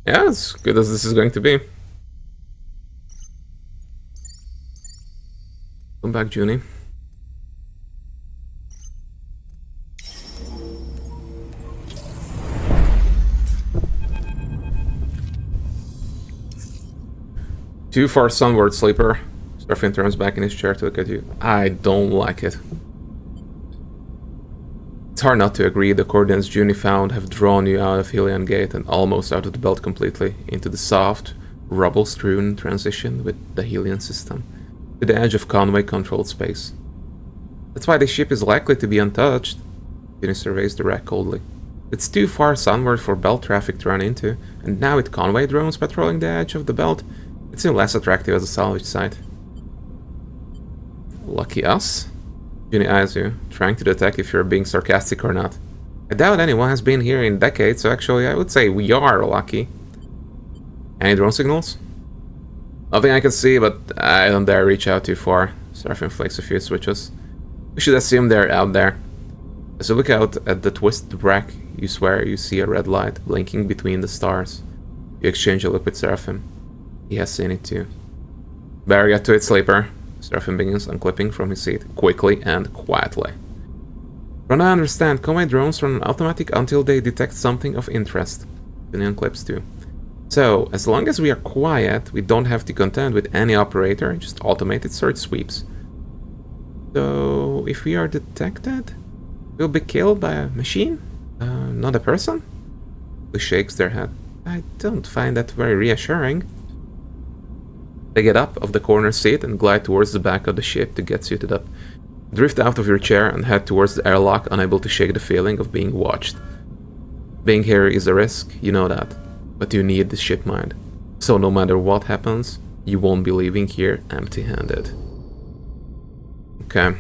Yeah, as good as this is going to be. Come back, Junie. Too far sunward, sleeper. Seraphin turns back in his chair to look at you. I don't like it. It's hard not to agree. The coordinates Junie found have drawn you out of Hylian Gate and almost out of the belt completely, into the soft, rubble-strewn transition with the Hylian system, to the edge of Conway-controlled space. That's why the ship is likely to be untouched. Junie surveys the wreck coldly. It's too far sunward for belt traffic to run into, and now with Conway drones patrolling the edge of the belt, it seems less attractive as a salvage site. Lucky us? Junie eyes you, trying to detect if you're being sarcastic or not. I doubt anyone has been here in decades, so actually I would say we are lucky. Any drone signals? Nothing I can see, but I don't dare reach out too far. Seraphin flicks a few switches. We should assume they're out there. As you look out at the twisted wreck, you swear you see a red light blinking between the stars. You exchange a look with Seraphin. He has seen it too. Better get to it, sleeper. Seraphin begins unclipping from his seat, quickly and quietly. From what I understand, Conway drones run automatic until they detect something of interest. Junie unclips too. So, as long as we are quiet, we don't have to contend with any operator, just automated search sweeps. So, if we are detected, we'll be killed by a machine? Not a person? He shakes their head. I don't find that very reassuring. They get up off the corner seat and glide towards the back of the ship to get suited up. Drift out of your chair and head towards the airlock, unable to shake the feeling of being watched. Being here is a risk, you know that, but you need the Shipmind. So no matter what happens, you won't be leaving here empty-handed. Okay.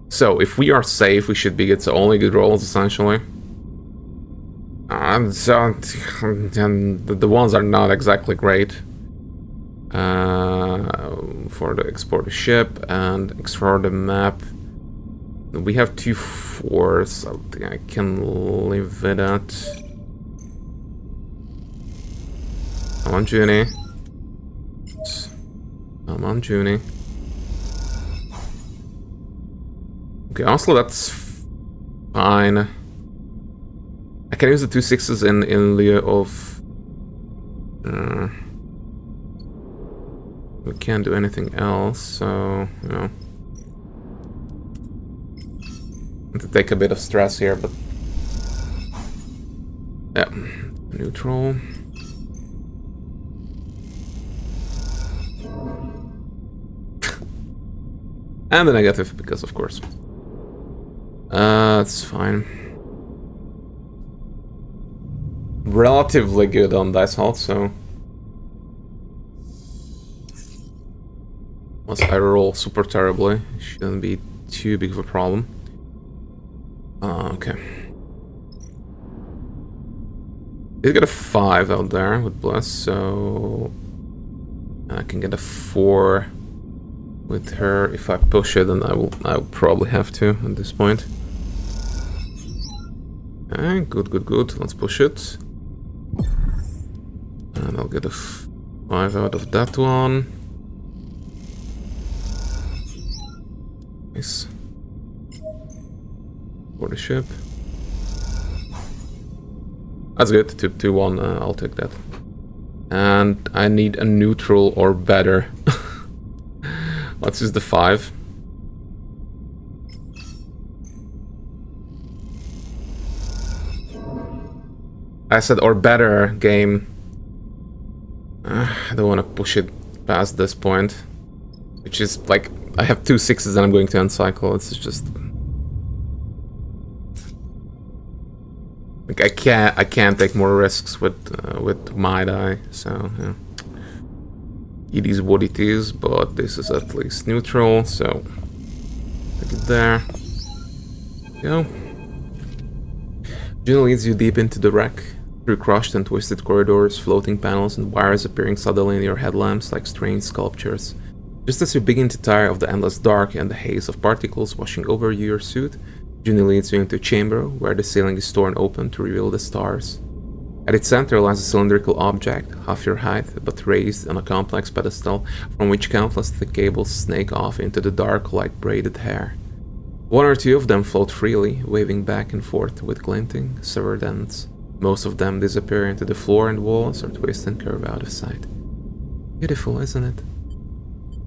So, if we are safe, we should be get only good rolls, essentially. So, the ones are not exactly great. For the export the ship and explore the map. We have 2 4s, so I think I can live with that. Come on, Junie. Come on, Junie. Okay, honestly, that's fine. I can use the 2 6s in lieu of... we can't do anything else, so, you know. I have to take a bit of stress here, but... yeah, neutral. And the negative, because of course. It's fine. Relatively good on dice halt, so... unless I roll super terribly, it shouldn't be too big of a problem. Okay. Did get a 5 out there with Bless, so... I can get a 4 with her. If I push it, then I'll probably have to at this point. Okay, good. Let's push it. And I'll get a 5 out of that one. Nice. For the ship. That's good. 2-1. I'll take that. And I need a neutral or better. Let's use the 5. I said or better game. I don't want to push it past this point. Which is like, I have 2 6s and I'm going to uncycle. It's just... like I can't take more risks with my die, so yeah. It is what it is, but this is at least neutral, so take it there. Go. Junie leads you deep into the wreck, through crushed and twisted corridors, floating panels, and wires appearing suddenly in your headlamps like strange sculptures. Just as you begin to tire of the endless dark and the haze of particles washing over your suit, Junie leads you into a chamber where the ceiling is torn open to reveal the stars. At its center lies a cylindrical object, half your height, but raised on a complex pedestal from which countless thick cables snake off into the dark like braided hair. One or two of them float freely, waving back and forth with glinting, severed ends. Most of them disappear into the floor and walls or twist and curve out of sight. Beautiful, isn't it?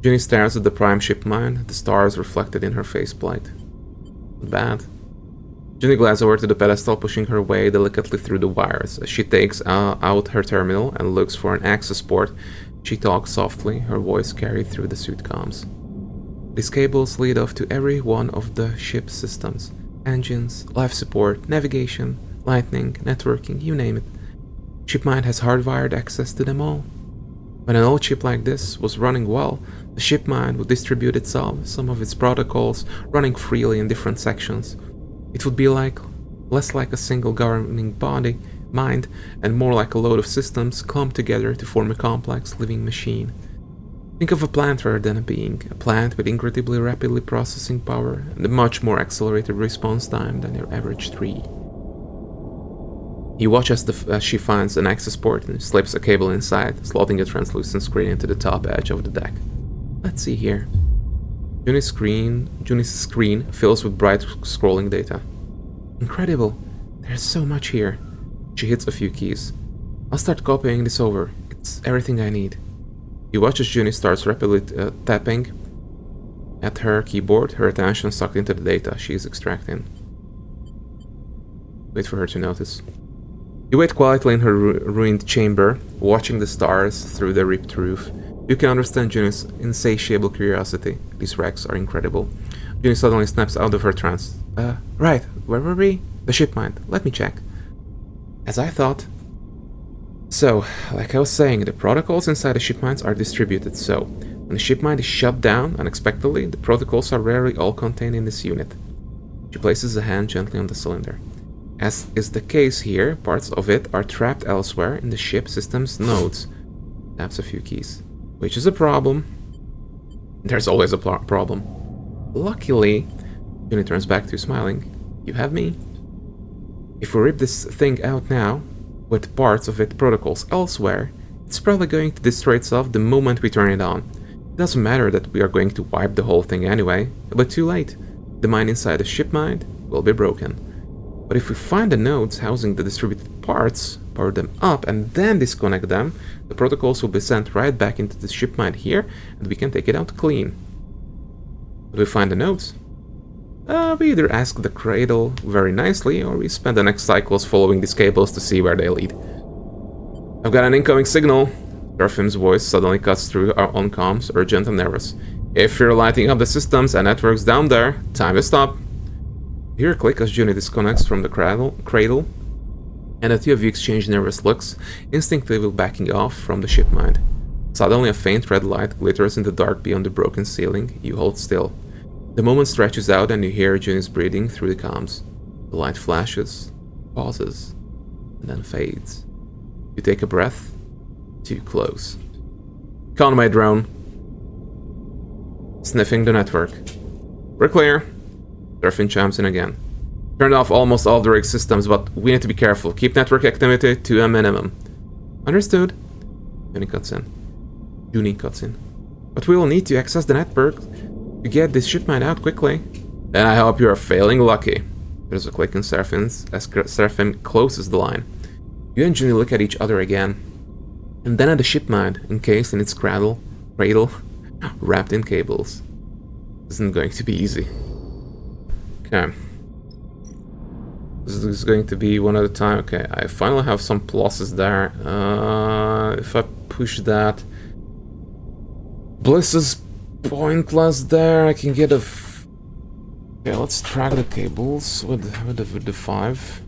Ginny stares at the prime Shipmind, the stars reflected in her faceplate. Not bad. Ginny glides over to the pedestal, pushing her way delicately through the wires. As she takes out her terminal and looks for an access port, she talks softly, her voice carried through the suit comms. These cables lead off to every one of the ship's systems. Engines, life support, navigation, lighting, networking, you name it. Shipmind has hardwired access to them all. When an old ship like this was running well, the Shipmind would distribute itself, some of its protocols running freely in different sections. It would be less like a single governing body, mind, and more like a load of systems clumped together to form a complex living machine. Think of a plant rather than a being, a plant with incredibly rapidly processing power and a much more accelerated response time than your average tree. You watch as she finds an access port and slips a cable inside, slotting a translucent screen into the top edge of the deck. Let's see here. Juni's screen fills with bright scrolling data. Incredible! There's so much here. She hits a few keys. I'll start copying this over. It's everything I need. You watch as Juni starts rapidly tapping at her keyboard, her attention sucked into the data she is extracting. Wait for her to notice. You wait quietly in her ruined chamber, watching the stars through the ripped roof. You can understand Juni's insatiable curiosity. These wrecks are incredible. Juni suddenly snaps out of her trance. Right, where were we? The Shipmind. Let me check. As I thought. So, like I was saying, the protocols inside the Shipminds are distributed, so when the Shipmind is shut down unexpectedly, the protocols are rarely all contained in this unit. She places a hand gently on the cylinder. As is the case here, parts of it are trapped elsewhere in the ship system's nodes. Taps a few keys. Which is a problem. There's always a problem. Luckily, Juni turns back to smiling. You have me. If we rip this thing out now, with parts of its protocols elsewhere, it's probably going to destroy itself the moment we turn it on. It doesn't matter that we are going to wipe the whole thing anyway, but too late. The mind inside the Shipmind will be broken. But if we find the nodes housing the distributed parts, power them up, and then disconnect them, the protocols will be sent right back into the Shipmind here, and we can take it out clean. But we find the nodes? We either ask the cradle very nicely, or we spend the next cycles following these cables to see where they lead. I've got an incoming signal. Serafim's voice suddenly cuts through our on comms, urgent and nervous. If you're lighting up the systems and networks down there, time to stop. You hear a click as Juni disconnects from the cradle, and the two of you exchange nervous looks, instinctively backing off from the Shipmind. Suddenly a faint red light glitters in the dark beyond the broken ceiling. You hold still. The moment stretches out and you hear Juni's breathing through the comms. The light flashes, pauses, and then fades. You take a breath. Too close. Conway drone. Sniffing the network. We're clear. Serafim chimes in again. Turned off almost all of the rig systems, but we need to be careful. Keep network activity to a minimum. Understood. Juni cuts in. But we will need to access the network to get this Shipmind out quickly. Then I hope you are failing lucky. There's a click in Serafim's as Serafim closes the line. You and Juni look at each other again. And then at the Shipmind, encased in its cradle, wrapped in cables. This isn't going to be easy. Okay. This is going to be one at a time. Okay, I finally have some pluses there. If I push that... Bliss is pointless there. I can get a... Okay, let's track the cables with the 5.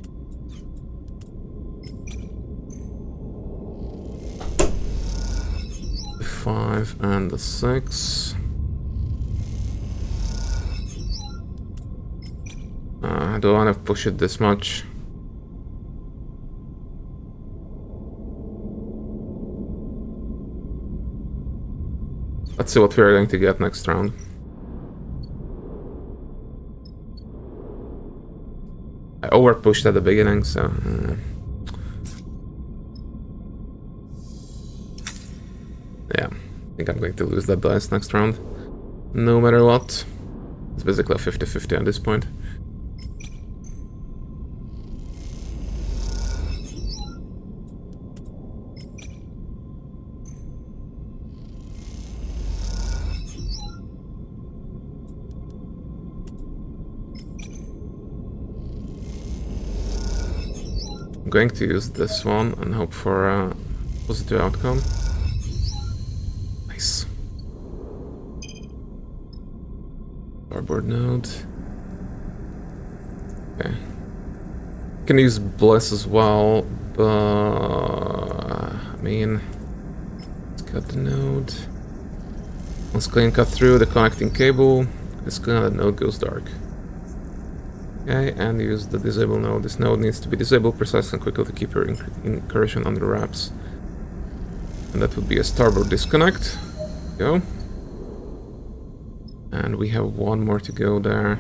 The 5 and the 6. I don't want to push it this much. Let's see what we're going to get next round. I over pushed at the beginning, so... I think I'm going to lose that dice next round. No matter what. It's basically a 50-50 at this point. I'm going to use this one and hope for a positive outcome. Nice. Starboard node. Okay. Can use Bliss as well, but I mean, let's cut the node. Once clean cut through the connecting cable, it's gonna the node goes dark. Okay, and use the disable node. This node needs to be disabled precisely and quickly to keep your incursion under wraps. And that would be a starboard disconnect. Go. And we have one more to go there.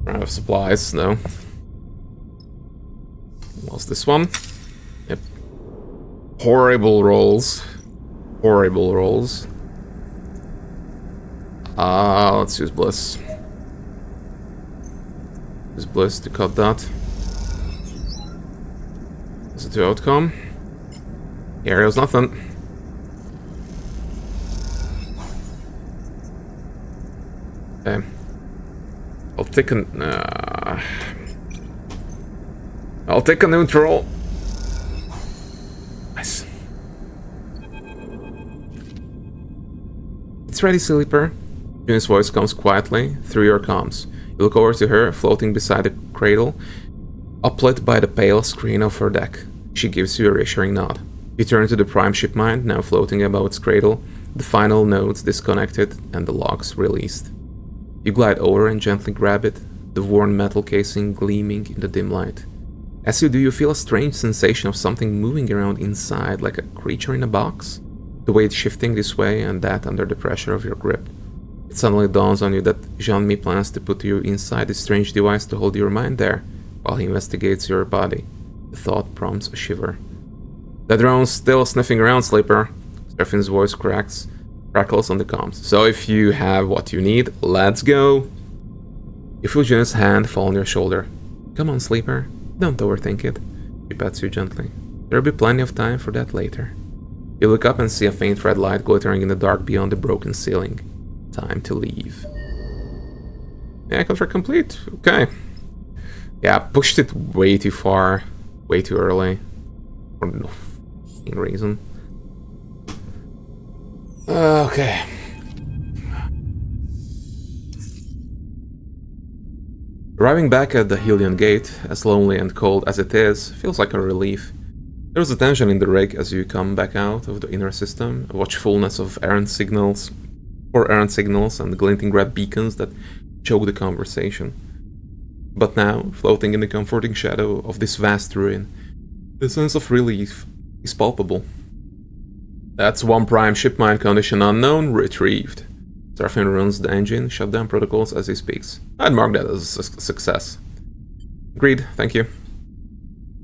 Run out of supplies, no. Lost this one. Yep. Horrible rolls. Horrible rolls. Let's use Bliss. Use Bliss to cut that. Positive outcome. Here goes nothing. Okay. I'll take a neutral. Nice. It's ready, Sleeper. June's voice comes quietly through your comms. You look over to her, floating beside the cradle, uplit by the pale screen of her deck. She gives you a reassuring nod. You turn to the prime Shipmind, now floating above its cradle, the final nodes disconnected and the locks released. You glide over and gently grab it, the worn metal casing gleaming in the dim light. As you do, you feel a strange sensation of something moving around inside, like a creature in a box. The weight shifting this way and that under the pressure of your grip. It suddenly dawns on you that Jean-Mi plans to put you inside this strange device to hold your mind there, while he investigates your body. The thought prompts a shiver. The drone's still sniffing around, Sleeper. Serafin's voice crackles on the comms. So if you have what you need, let's go. You feel June's hand fall on your shoulder. Come on, Sleeper. Don't overthink it. She pats you gently. There'll be plenty of time for that later. You look up and see a faint red light glittering in the dark beyond the broken ceiling. Time to leave. Yeah, contract complete. Okay. Yeah, pushed it way too far. Way too early. For no reason. Okay. Arriving back at the Helion gate, as lonely and cold as it is, feels like a relief. There's a tension in the rig as you come back out of the inner system, a watchfulness of errant signals, and glinting red beacons that choke the conversation. But now, floating in the comforting shadow of this vast ruin, the sense of relief is palpable. That's one prime Shipmind condition unknown retrieved. Serafin runs the engine, shutdown protocols as he speaks. I'd mark that as a success. Agreed, thank you.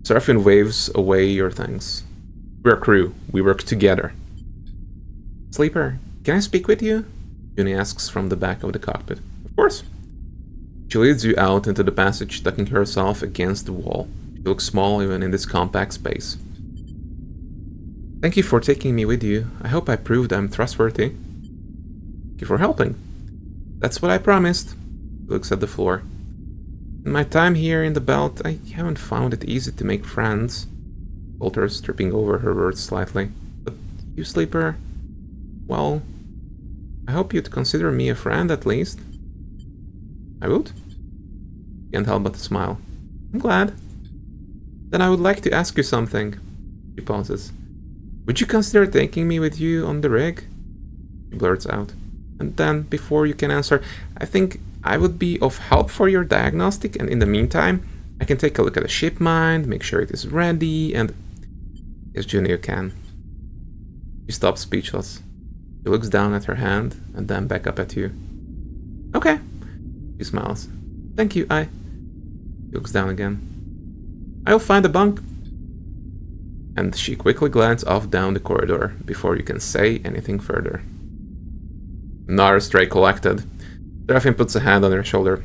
Serafin waves away your thanks. We're a crew, we work together. Sleeper, can I speak with you? Juni asks from the back of the cockpit. Of course. She leads you out into the passage, tucking herself against the wall. She looks small even in this compact space. Thank you for taking me with you. I hope I proved I'm trustworthy. Thank you for helping. That's what I promised. She looks at the floor. In my time here in the belt, I haven't found it easy to make friends. Falters, tripping over her words slightly. But you, Sleeper? Well, I hope you'd consider me a friend at least. I would? Can't help but smile. I'm glad. Then I would like to ask you something. She pauses. Would you consider taking me with you on the rig? She blurts out. And then, before you can answer, I think I would be of help for your diagnostic, and in the meantime, I can take a look at the Shipmind, make sure it is ready, and... Yes, Junior can. She stops speechless. She looks down at her hand, and then back up at you. Okay. She smiles. Thank you, He looks down again. I'll find a bunk. And she quickly glances off down the corridor before you can say anything further. Another stray collected. Serafin puts a hand on her shoulder.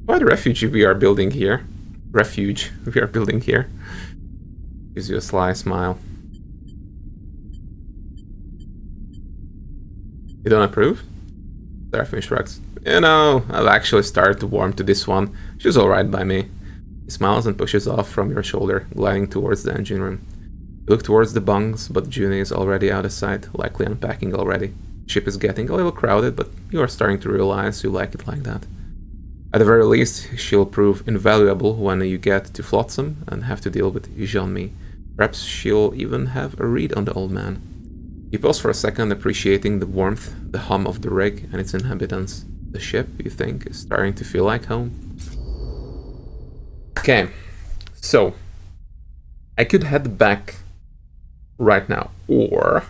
What refuge we are building here? Refuge we are building here. Gives you a sly smile. You don't approve? Serafin shrugs. You know, I've actually started to warm to this one. She's alright by me. He smiles and pushes off from your shoulder, gliding towards the engine room. You look towards the bunks, but Junie is already out of sight, likely unpacking already. The ship is getting a little crowded, but you are starting to realize you like it like that. At the very least, she'll prove invaluable when you get to Flotsam and have to deal with Jean-Mi. Perhaps she'll even have a read on the old man. You pause for a second, appreciating the warmth, the hum of the rig and its inhabitants. The ship, you think, is starting to feel like home. Okay, so I could head back right now, or